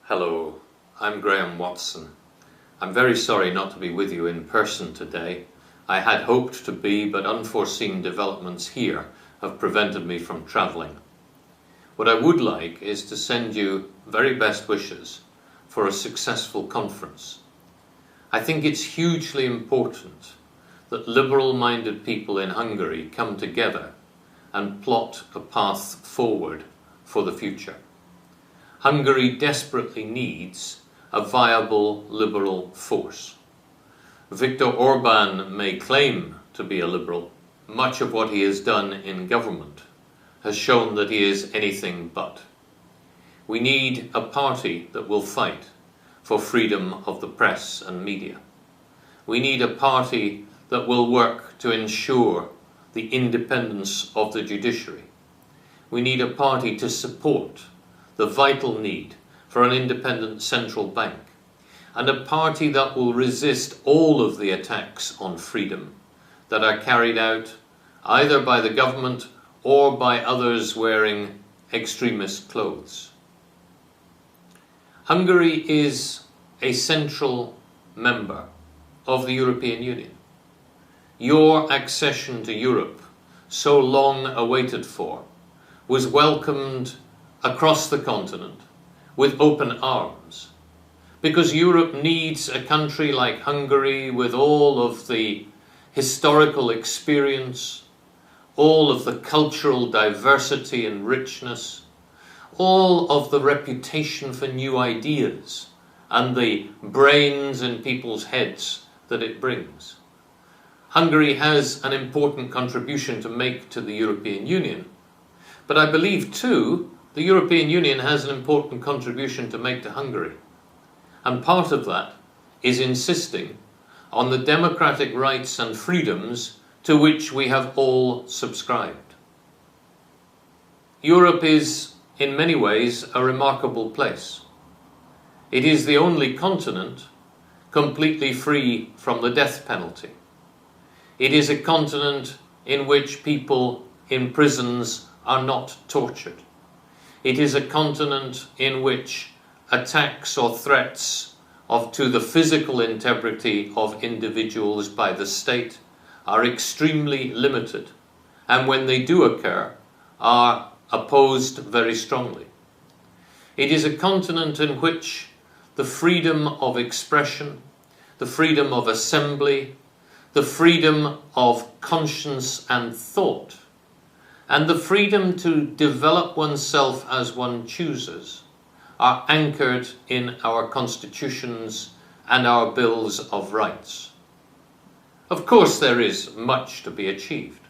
Hello, I'm Graham Watson. I'm very sorry not to be with you in person today. I had hoped to be, but unforeseen developments here have prevented me from travelling. What I would like is to send you very best wishes for a successful conference. I think it's hugely important that liberal-minded people in Hungary come together and plot a path forward for the future. Hungary desperately needs a viable liberal force. Viktor Orban may claim to be a liberal. Much of what he has done in government has shown that he is anything but. We need a party that will fight for freedom of the press and media. We need a party that will work to ensure the independence of the judiciary. We need a party to support the vital need for an independent central bank, and a party that will resist all of the attacks on freedom that are carried out either by the government or by others wearing extremist clothes. Hungary is a central member of the European Union. Your accession to Europe, so long awaited for, was welcomed across the continent with open arms, because Europe needs a country like Hungary with all of the historical experience, all of the cultural diversity and richness, all of the reputation for new ideas and the brains in people's heads that it brings. Hungary has an important contribution to make to the European Union, but I believe too the European Union has an important contribution to make to Hungary. And part of that is insisting on the democratic rights and freedoms to which we have all subscribed. Europe is, in many ways, a remarkable place. It is the only continent completely free from the death penalty. It is a continent in which people in prisons are not tortured. It is a continent in which attacks or threats to the physical integrity of individuals by the state are extremely limited, and when they do occur, are opposed very strongly. It is a continent in which the freedom of expression, the freedom of assembly, the freedom of conscience and thought, and the freedom to develop oneself as one chooses are anchored in our constitutions and our bills of rights. Of course, there is much to be achieved.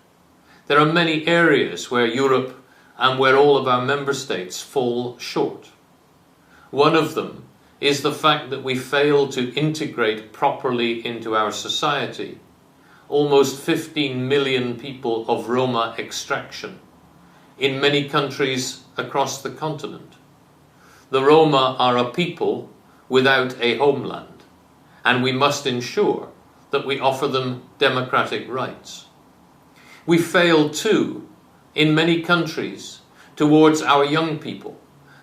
There are many areas where Europe and where all of our member states fall short. One of them is the fact that we fail to integrate properly into our society almost 15 million people of Roma extraction in many countries across the continent. The Roma are a people without a homeland, and we must ensure that we offer them democratic rights. We fail too, in many countries, towards our young people,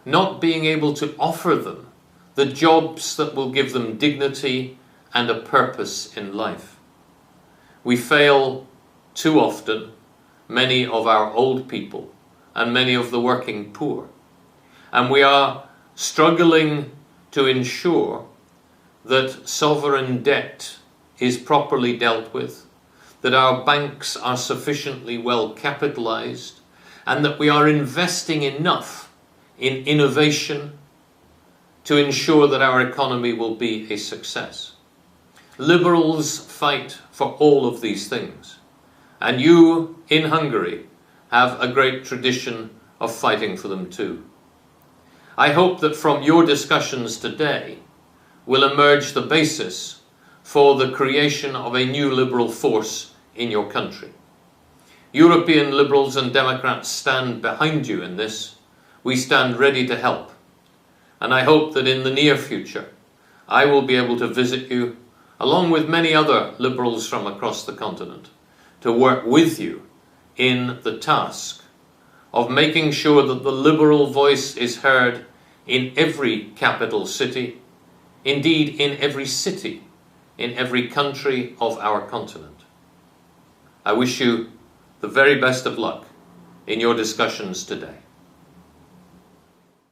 not being able to offer them the jobs that will give them dignity and a purpose in life. We fail too often many of our old people and many of the working poor. And we are struggling to ensure that sovereign debt is properly dealt with, that our banks are sufficiently well capitalized, and that we are investing enough in innovation to ensure that our economy will be a success. Liberals fight for all of these things, and you in Hungary have a great tradition of fighting for them too. I hope that from your discussions today will emerge the basis for the creation of a new liberal force in your country. European liberals and Democrats stand behind you in this. We stand ready to help. And I hope that in the near future I will be able to visit you along with many other liberals from across the continent, to work with you in the task of making sure that the liberal voice is heard in every capital city, indeed in every city, in every country of our continent. I wish you the very best of luck in your discussions today.